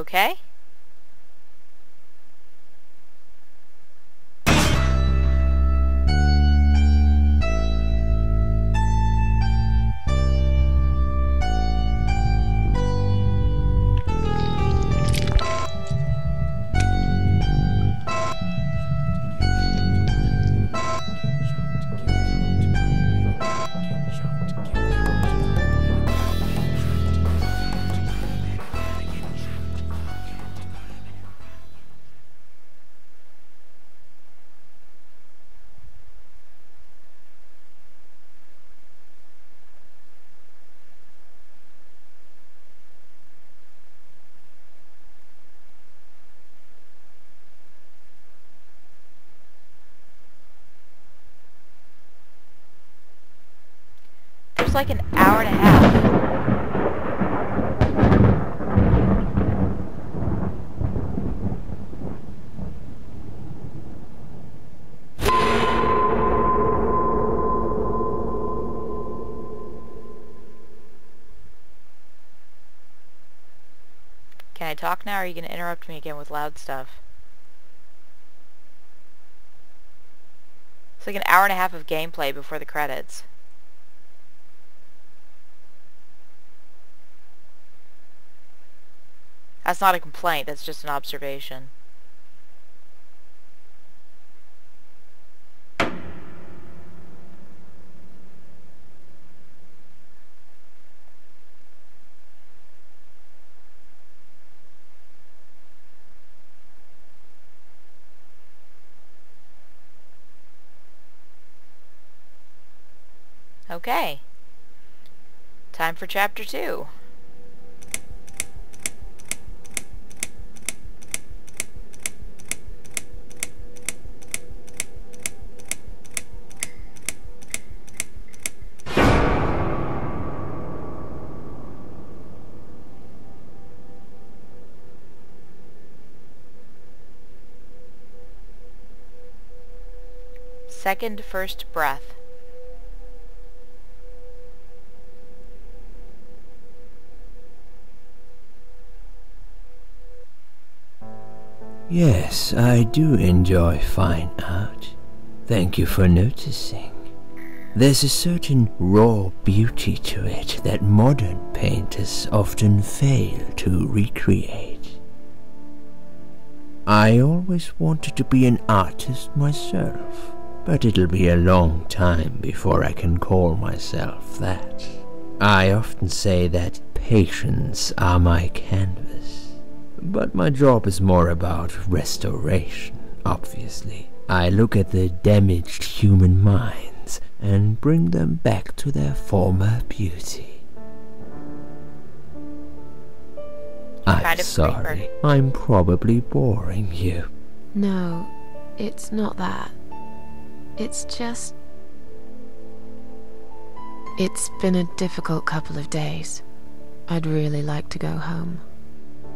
okay? There's like an hour and a half. Can I talk now, or are you going to interrupt me again with loud stuff? It's like an hour and a half of gameplay before the credits. That's not a complaint, that's just an observation. Okay. Time for chapter 2. Second first breath. Yes, I do enjoy fine art. Thank you for noticing. There's a certain raw beauty to it that modern painters often fail to recreate. I always wanted to be an artist myself, but it'll be a long time before I can call myself that. I often say that patients are my canvas. But my job is more about restoration, obviously. I look at the damaged human minds and bring them back to their former beauty. I'm sorry, I'm probably boring you. No, it's not that. It's just... It's been a difficult couple of days. I'd really like to go home.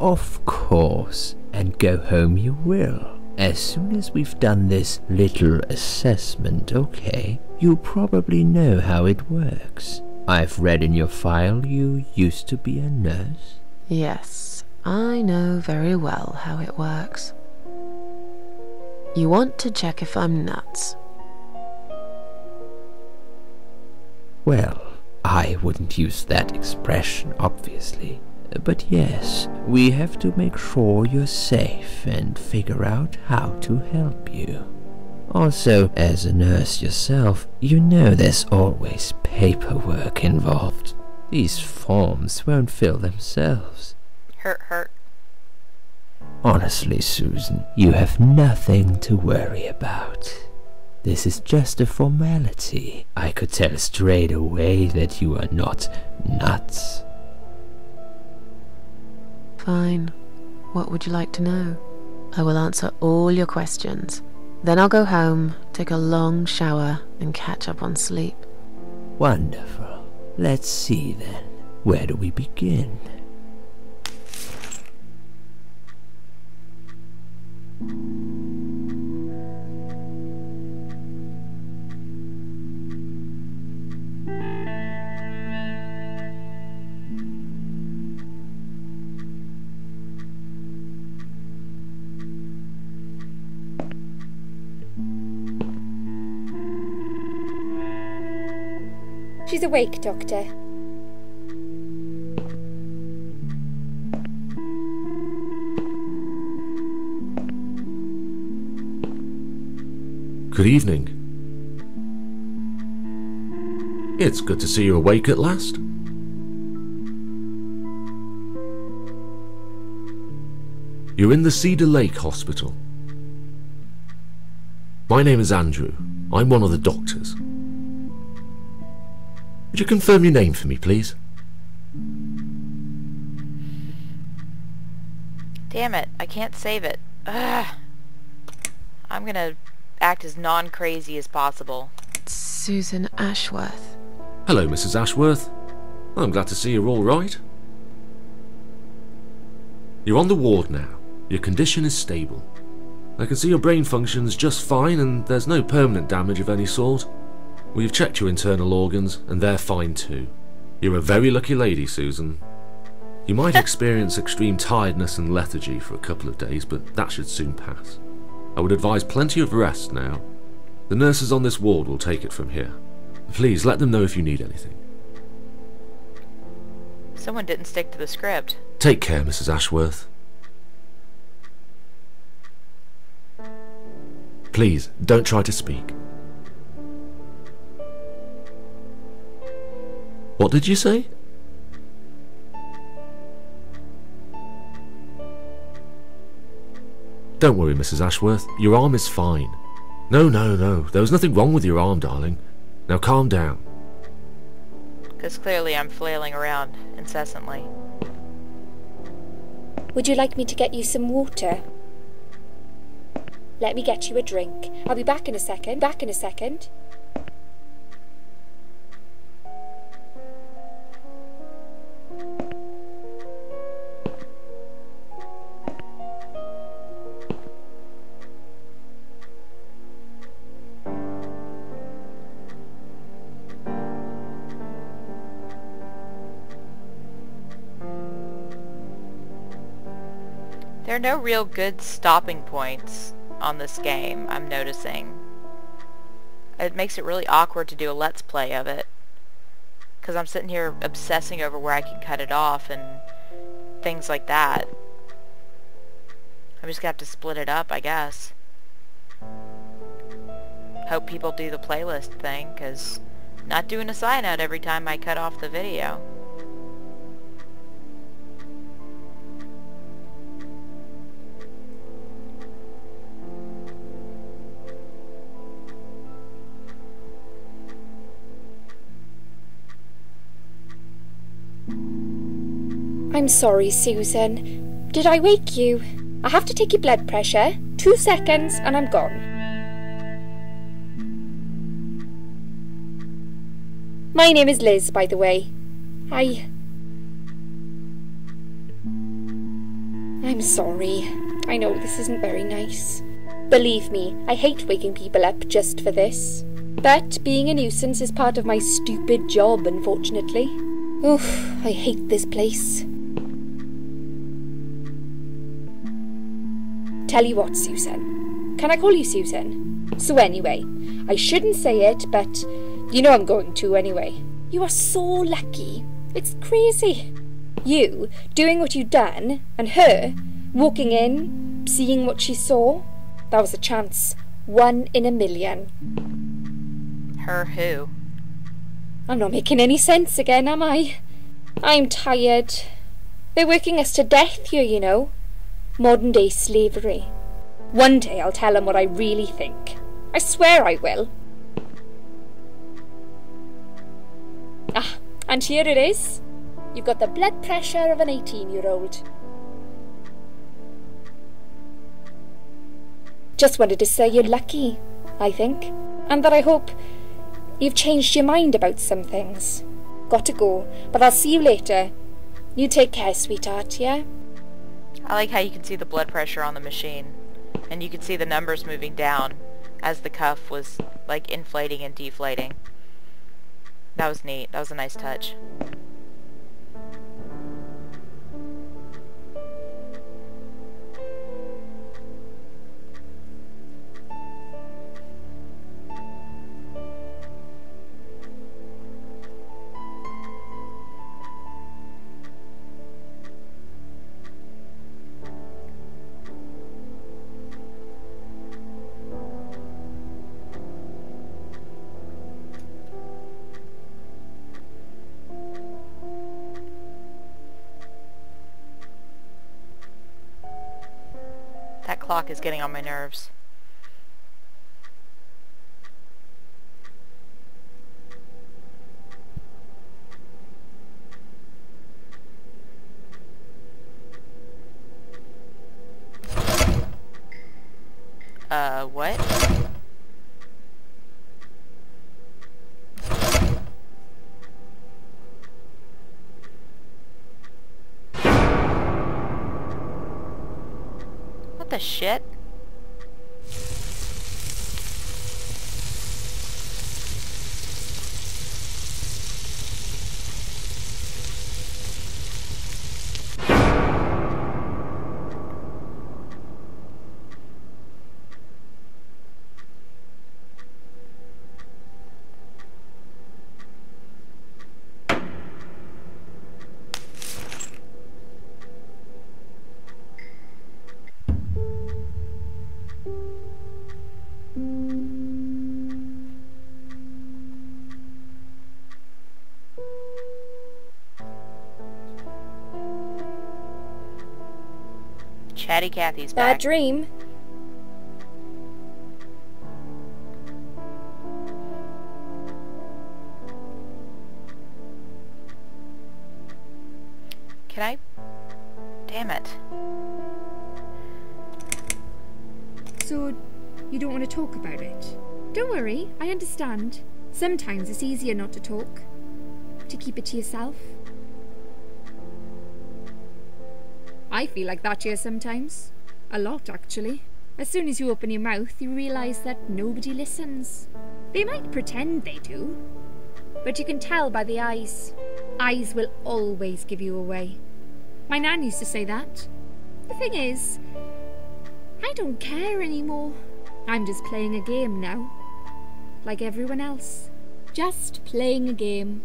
Of course, and go home you will. As soon as we've done this little assessment, okay? You probably know how it works. I've read in your file you used to be a nurse. Yes, I know very well how it works. You want to check if I'm nuts. Well, I wouldn't use that expression, obviously. But yes, we have to make sure you're safe and figure out how to help you. Also, as a nurse yourself, you know there's always paperwork involved. These forms won't fill themselves. Hurt. Honestly, Susan, you have nothing to worry about. This is just a formality. I could tell straight away that you are not nuts. Fine. What would you like to know? I will answer all your questions. Then I'll go home, take a long shower, and catch up on sleep. Wonderful. Let's see then. Where do we begin? awake, Doctor. Good evening. It's good to see you awake at last. You're in the Cedar Lake Hospital. My name is Andrew. I'm one of the doctors. Would you confirm your name for me, please? Damn it, I can't save it. Ugh. I'm gonna act as non-crazy as possible. Susan Ashworth. Hello, Mrs. Ashworth. I'm glad to see you're all right. You're on the ward now. Your condition is stable. I can see your brain functions just fine and there's no permanent damage of any sort. We've checked your internal organs and they're fine too. You're a very lucky lady, Susan. You might experience extreme tiredness and lethargy for a couple of days, but that should soon pass. I would advise plenty of rest now. The nurses on this ward will take it from here. Please let them know if you need anything. Someone didn't stick to the script. Take care, Mrs. Ashworth. Please, don't try to speak. What did you say? Don't worry, Mrs. Ashworth. Your arm is fine. No. There was nothing wrong with your arm, darling. Now calm down. Because clearly I'm flailing around incessantly. Would you like me to get you some water? Let me get you a drink. I'll be back in a second. There are no real good stopping points on this game, I'm noticing. It makes it really awkward to do a let's play of it. Because I'm sitting here obsessing over where I can cut it off and things like that. I'm just gonna have to split it up, I guess. Hope people do the playlist thing, because not doing a sign out every time I cut off the video. I'm sorry, Susan. Did I wake you? I have to take your blood pressure. 2 seconds and I'm gone. My name is Liz, by the way. I'm sorry. I know this isn't very nice. Believe me, I hate waking people up just for this. But being a nuisance is part of my stupid job, unfortunately. Oof, I hate this place. Tell you what, Susan. Can I call you Susan? So anyway, I shouldn't say it, but you know I'm going to anyway. You are so lucky. It's crazy. You doing what you've done, and her walking in, seeing what she saw. That was a chance. 1 in a million. Her who? I'm not making any sense again, am I? I'm tired. They're working us to death here, you know. Modern day slavery. One day I'll tell them what I really think. I swear I will. Ah, and here it is. You've got the blood pressure of an 18-year-old. Just wanted to say you're lucky, I think. And that I hope you've changed your mind about some things. Got to go, but I'll see you later. You take care, sweetheart, yeah? I like how you can see the blood pressure on the machine. And you can see the numbers moving down as the cuff was, like, inflating and deflating. That was neat. That was a nice touch. clock is getting on my nerves. What? What the shit? Chatty Cathy's back. Bad dream. Can I? Damn it. So, you don't want to talk about it? Don't worry, I understand. Sometimes it's easier not to talk. To keep it to yourself. I feel like that here sometimes. A lot, actually. As soon as you open your mouth, you realise that nobody listens. They might pretend they do, but you can tell by the eyes. Eyes will always give you away. My nan used to say that. The thing is, I don't care anymore. I'm just playing a game now. Like everyone else. Just playing a game.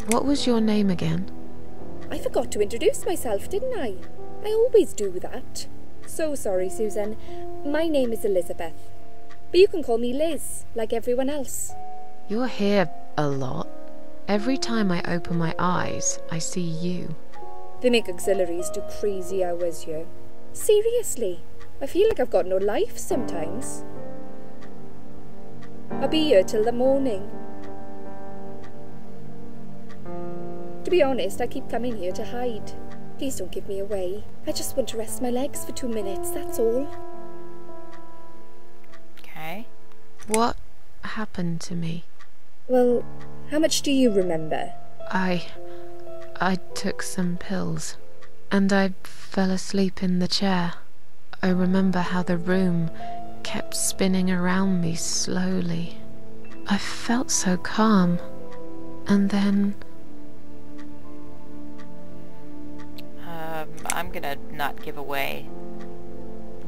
What was your name again? I forgot to introduce myself, didn't I? I always do that. So sorry, Susan. My name is Elizabeth. But you can call me Liz, like everyone else. You're here a lot. Every time I open my eyes, I see you. They make auxiliaries do crazy hours here. Seriously, I feel like I've got no life sometimes. I'll be here till the morning. To be honest, I keep coming here to hide. Please don't give me away. I just want to rest my legs for 2 minutes, that's all. Okay. What happened to me? Well, how much do you remember? I took some pills, and I fell asleep in the chair. I remember how the room kept spinning around me slowly. I felt so calm, and then... I'm gonna not give away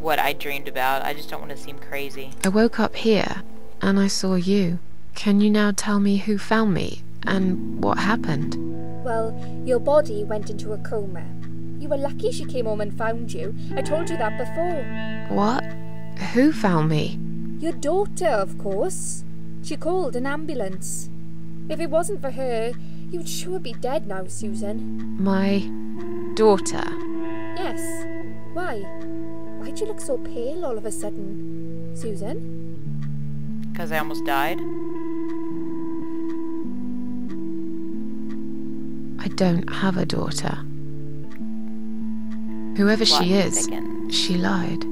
what I dreamed about. I just don't want to seem crazy. I woke up here, and I saw you. Can you now tell me who found me, and what happened? Well, your body went into a coma. You were lucky she came home and found you. I told you that before. What? Who found me? Your daughter, of course. She called an ambulance. If it wasn't for her, you'd sure be dead now, Susan. My daughter? Yes. Why? Why'd you look so pale all of a sudden, Susan? Because I almost died. I don't have a daughter. Whoever she is, she lied.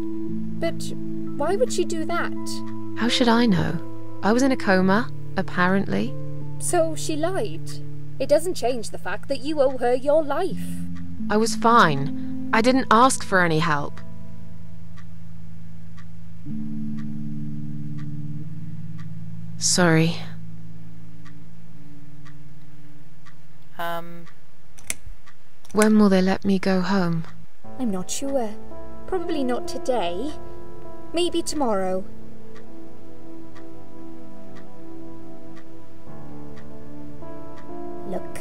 But why would she do that? How should I know? I was in a coma, apparently. So she lied. It doesn't change the fact that you owe her your life. I was fine. I didn't ask for any help. Sorry. When will they let me go home? I'm not sure. Probably not today. Maybe tomorrow. Look,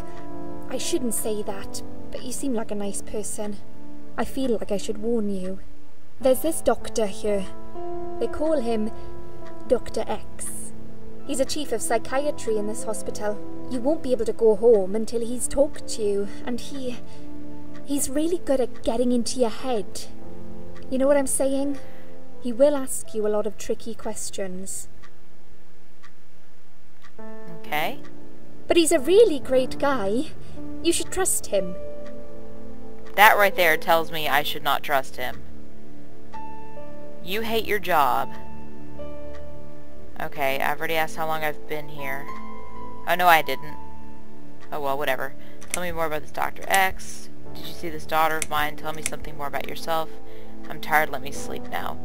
I shouldn't say that, but you seem like a nice person. I feel like I should warn you. There's this doctor here. They call him Dr. X. He's a chief of psychiatry in this hospital. You won't be able to go home until he's talked to you, and he He's really good at getting into your head. You know what I'm saying? He will ask you a lot of tricky questions. Okay. But he's a really great guy. You should trust him. That right there tells me I should not trust him. You hate your job. Okay, I've already asked how long I've been here. Oh, no, I didn't. Oh, well, whatever. Tell me more about this Dr. X. Did you see this daughter of mine? Tell me something more about yourself. I'm tired, let me sleep now.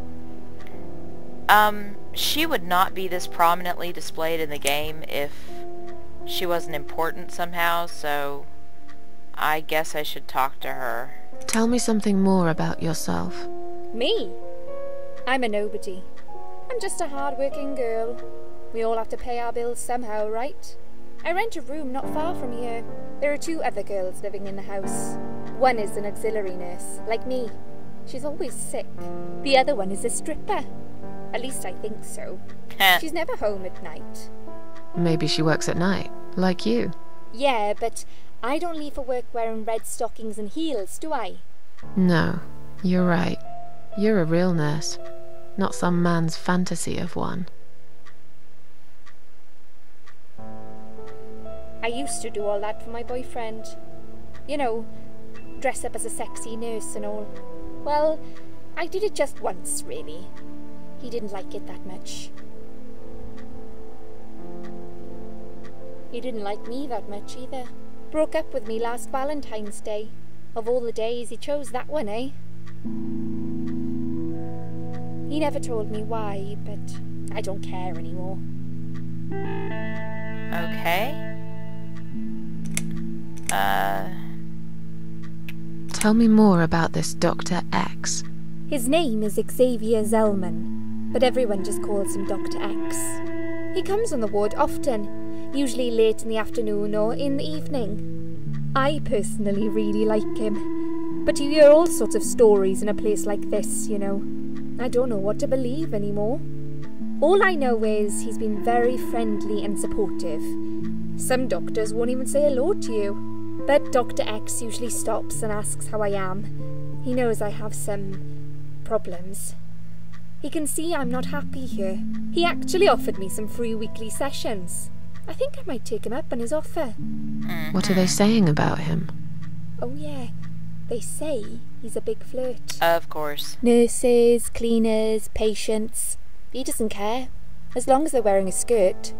She would not be this prominently displayed in the game if she wasn't important somehow, so I guess I should talk to her. Tell me something more about yourself. Me? I'm a nobody. I'm just a hard-working girl. We all have to pay our bills somehow, right? I rent a room not far from here. There are 2 other girls living in the house. One is an auxiliary nurse, like me. She's always sick. The other one is a stripper. At least I think so. She's never home at night. Maybe she works at night, like you. Yeah, but I don't leave for work wearing red stockings and heels, do I? No, you're right. You're a real nurse, not some man's fantasy of one. I used to do all that for my boyfriend. You know, dress up as a sexy nurse and all. Well, I did it just once, really. He didn't like it that much. He didn't like me that much either. Broke up with me last Valentine's Day. Of all the days, he chose that one, eh? He never told me why, but I don't care anymore. Okay. Tell me more about this Dr. X. His name is Xavier Zellman, but everyone just calls him Dr. X. He comes on the ward often, usually late in the afternoon or in the evening. I personally really like him, but you hear all sorts of stories in a place like this, you know. I don't know what to believe anymore. All I know is he's been very friendly and supportive. Some doctors won't even say hello to you. But Dr. X usually stops and asks how I am. He knows I have some problems. He can see I'm not happy here. He actually offered me some free weekly sessions. I think I might take him up on his offer. What are they saying about him? Oh yeah, they say he's a big flirt. Of course. Nurses, cleaners, patients. He doesn't care, as long as they're wearing a skirt.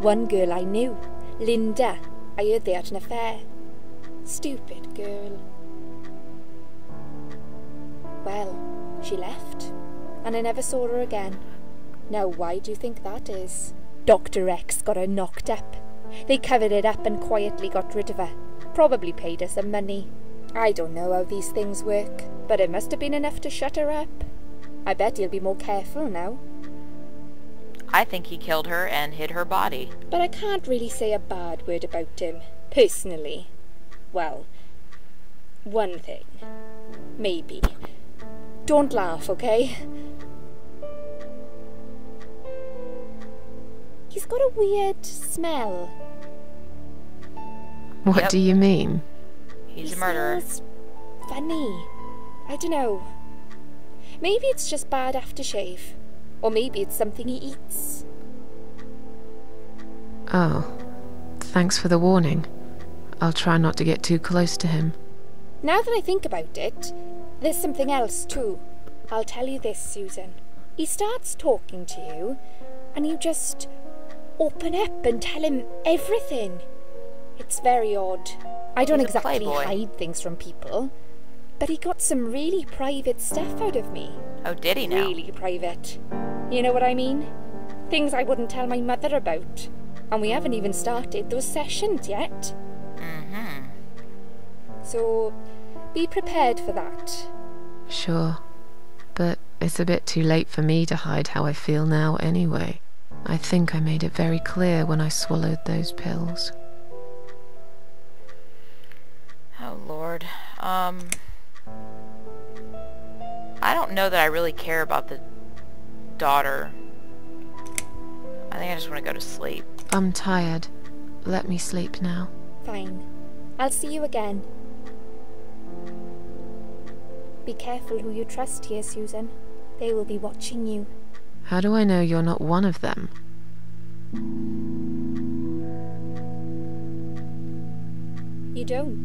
One girl I knew, Linda, I heard they had an affair. Stupid girl. Well, she left, and I never saw her again. Now why do you think that is? Dr. X got her knocked up. They covered it up and quietly got rid of her. Probably paid her some money. I don't know how these things work, but it must have been enough to shut her up. I bet he'll be more careful now. I think he killed her and hid her body. But I can't really say a bad word about him, personally. Well, one thing. Maybe. Don't laugh, okay? He's got a weird smell. What Yep. do you mean? He's He a murderer. smells funny. I don't know. Maybe it's just bad aftershave. Or maybe it's something he eats. Oh, thanks for the warning. I'll try not to get too close to him. Now that I think about it, there's something else too. I'll tell you this, Susan. He starts talking to you, and you just open up and tell him everything. It's very odd. I don't He's a exactly playboy. hide things from people, but he got some really private stuff out of me. Oh, did he now? Really private. You know what I mean? Things I wouldn't tell my mother about. And we haven't even started those sessions yet. Mm-hmm. So, be prepared for that. Sure, but it's a bit too late for me to hide how I feel now anyway. I think I made it very clear when I swallowed those pills. Oh, Lord. I don't know that I really care about the daughter. I think I just want to go to sleep. I'm tired. Let me sleep now. Fine. I'll see you again. Be careful who you trust here, Susan. They will be watching you. How do I know you're not one of them? You don't.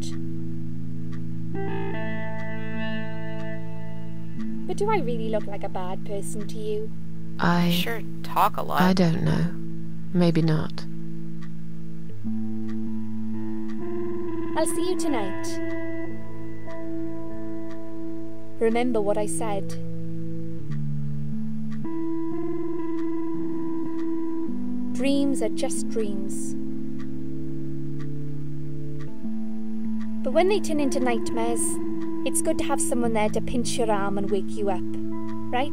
But do I really look like a bad person to you? You sure talk a lot. I don't know. Maybe not. I'll see you tonight. Remember what I said. Dreams are just dreams. But when they turn into nightmares, it's good to have someone there to pinch your arm and wake you up, right?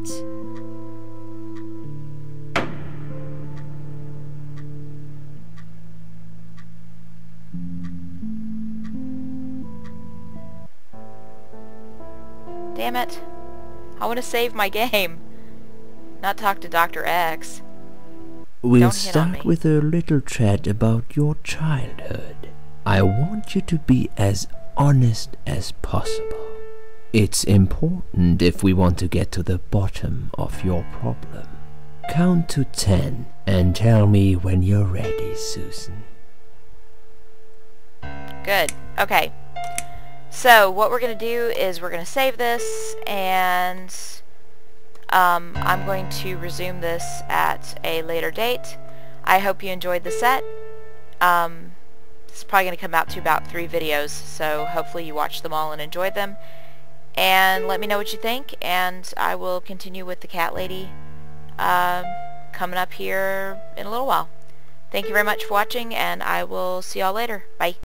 Damn it. I want to save my game. Not talk to Dr. X. We'll Don't hit on me. start with a little chat about your childhood. I want you to be as honest as possible. It's important if we want to get to the bottom of your problem. Count to 10 and tell me when you're ready, Susan. Good. Okay. So, what we're going to do is we're going to save this, and I'm going to resume this at a later date. I hope you enjoyed the set. It's probably going to come out to about 3 videos, so hopefully you watched them all and enjoyed them. And let me know what you think, and I will continue with the cat lady coming up here in a little while. Thank you very much for watching, and I will see y'all later. Bye.